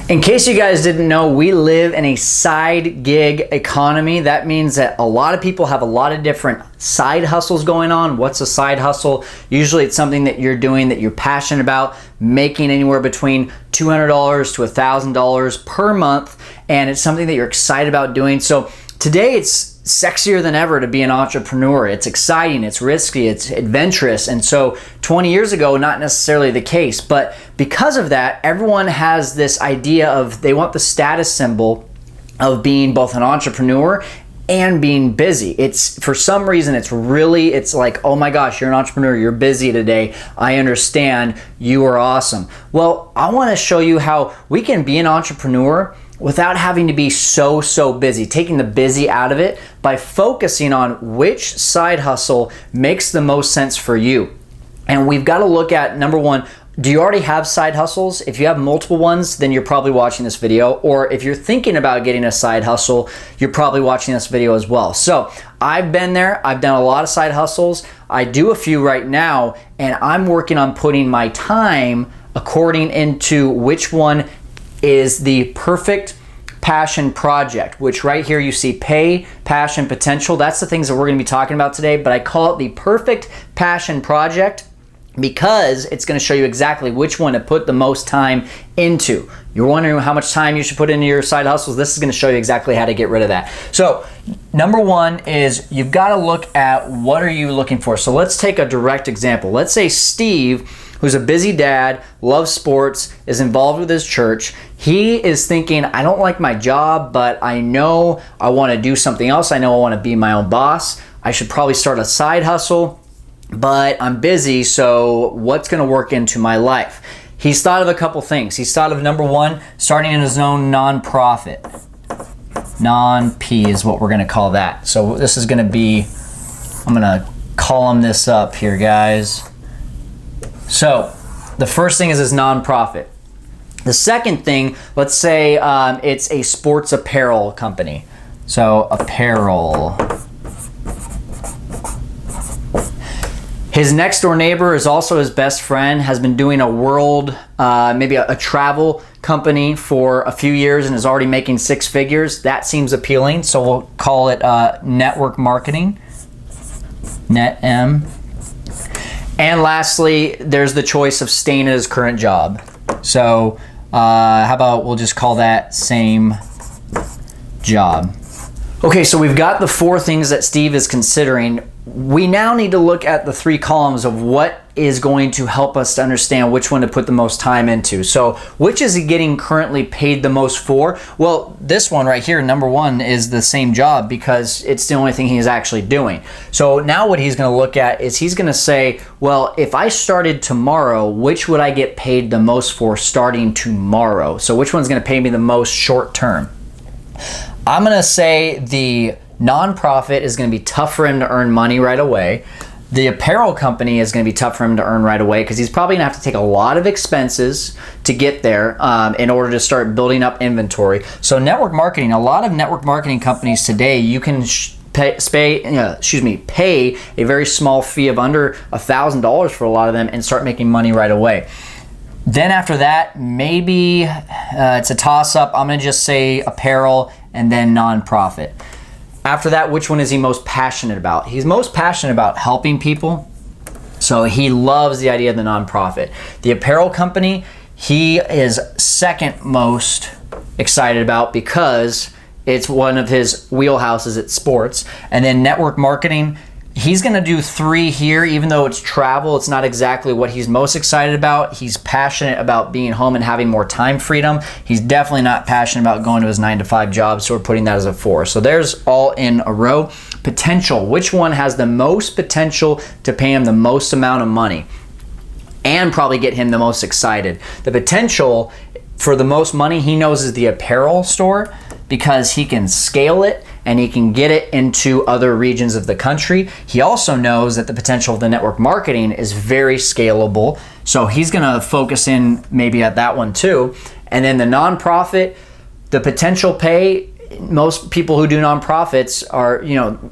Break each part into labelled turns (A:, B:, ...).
A: In case you guys didn't know, we live in a side gig economy. That means that a lot of people have a lot of different side hustles going on. What's a side hustle? Usually it's something that you're doing that you're passionate about, making anywhere between $200 to $1,000 per month, and it's something that you're excited about doing. So today it's sexier than ever to be an entrepreneur. It's exciting, it's risky, it's adventurous. And so 20 years ago, not necessarily the case. But because of that, everyone has this idea of they want the status symbol of being both an entrepreneur and being busy. It's for some reason, it's like, oh my gosh, you're an entrepreneur, you're busy today. I understand, you are awesome. Well, I want to show you how we can be an entrepreneur without having to be so busy, taking the busy out of it by focusing on which side hustle makes the most sense for you. And we've got to look at, number one, do you already have side hustles? If you have multiple ones, then you're probably watching this video. Or if you're thinking about getting a side hustle, you're probably watching this video as well. So I've been there. I've done a lot of side hustles. I do a few right now, and I'm working on putting my time according into which one is the perfect passion project, which right here you see pay, passion, potential. That's the things that we're going to be talking about today, but I call it the perfect passion project because it's going to show you exactly which one to put the most time into. You're wondering how much time you should put into your side hustles. This is going to show you exactly how to get rid of that. So number one is you've got to look at what are you looking for. So let's take a direct example. Let's say Steve, who's a busy dad, loves sports, is involved with his church. He is thinking, I don't like my job, but I know I want to do something else. I know I want to be my own boss. I should probably start a side hustle, but I'm busy, so what's going to work into my life? He's thought of a couple things. He's thought of, number one, starting in his own nonprofit. Non-P is what we're going to call that. So this is going to be, I'm going to column this up here, guys. So the first thing is his nonprofit. The second thing, let's say it's a sports apparel company. So apparel. His next door neighbor is also his best friend, has been doing a world, maybe a travel company for a few years and is already making six figures. That seems appealing. So we'll call it network marketing, net M. And lastly, there's the choice of staying at his current job. So how about we'll just call that same job. Okay, so we've got the four things that Steve is considering. We now need to look at the three columns of what is going to help us to understand which one to put the most time into. So which is he getting currently paid the most for? Well, this one right here, number one, is the same job because it's the only thing he's actually doing. So now what he's going to look at is he's going to say, well, if I started tomorrow, which would I get paid the most for starting tomorrow? So which one's going to pay me the most short term? I'm going to say the nonprofit is going to be tough for him to earn money right away. The apparel company is going to be tough for him to earn right away because he's probably going to have to take a lot of expenses to get there in order to start building up inventory. So network marketing, a lot of network marketing companies today, you can pay a very small fee of under $1,000 for a lot of them and start making money right away. Then after that, maybe it's a toss-up. I'm going to just say apparel and then nonprofit. After that, which one is he most passionate about? He's most passionate about helping people. So he loves the idea of the nonprofit. The apparel company, he is second most excited about because it's one of his wheelhouses at sports. And then network marketing, he's going to do three here, even though it's travel. It's not exactly what he's most excited about. He's passionate about being home and having more time freedom. He's definitely not passionate about going to his 9-to-5 job, so we're putting that as a 4. So there's all in a row. Potential. Which one has the most potential to pay him the most amount of money and probably get him the most excited? The potential for the most money he knows is the apparel store because he can scale it and he can get it into other regions of the country. He also knows that the potential of the network marketing is very scalable. So he's gonna focus in maybe at that one too. And then the nonprofit, the potential pay, most people who do nonprofits are,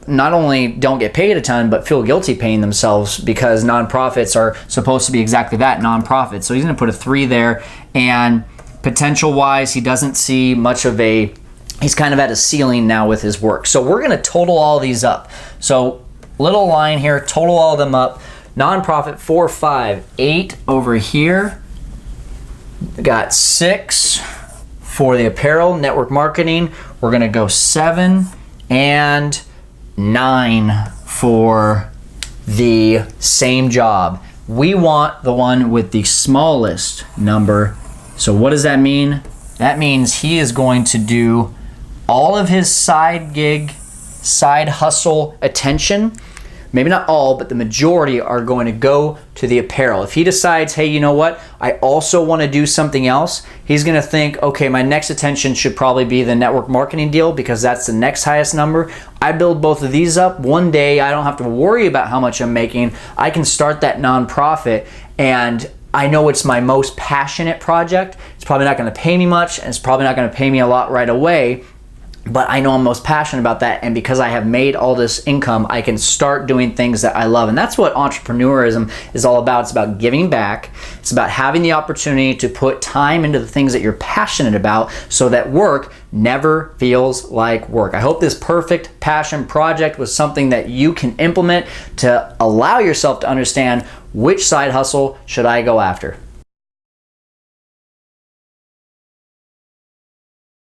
A: not only don't get paid a ton, but feel guilty paying themselves because nonprofits are supposed to be exactly that, nonprofits. So he's gonna put a 3 there. And potential wise, he doesn't see much of he's kind of at a ceiling now with his work. So we're gonna total all these up. So little line here, total all of them up. Nonprofit 4, 5, 8 over here. Got 6 for the apparel, network marketing. We're gonna go 7 and 9 for the same job. We want the one with the smallest number. So what does that mean? That means he is going to do all of his side gig, side hustle attention. Maybe not all, but the majority are going to go to the apparel. If he decides, hey, you know what? I also want to do something else, he's going to think, okay, my next attention should probably be the network marketing deal because that's the next highest number. I build both of these up. One day, I don't have to worry about how much I'm making. I can start that nonprofit, and I know it's my most passionate project. It's probably not going to pay me much, and it's probably not going to pay me a lot right away. But I know I'm most passionate about that, and because I have made all this income, I can start doing things that I love. And that's what entrepreneurism is all about. It's about giving back. It's about having the opportunity to put time into the things that you're passionate about so that work never feels like work. I hope this perfect passion project was something that you can implement to allow yourself to understand which side hustle should I go after.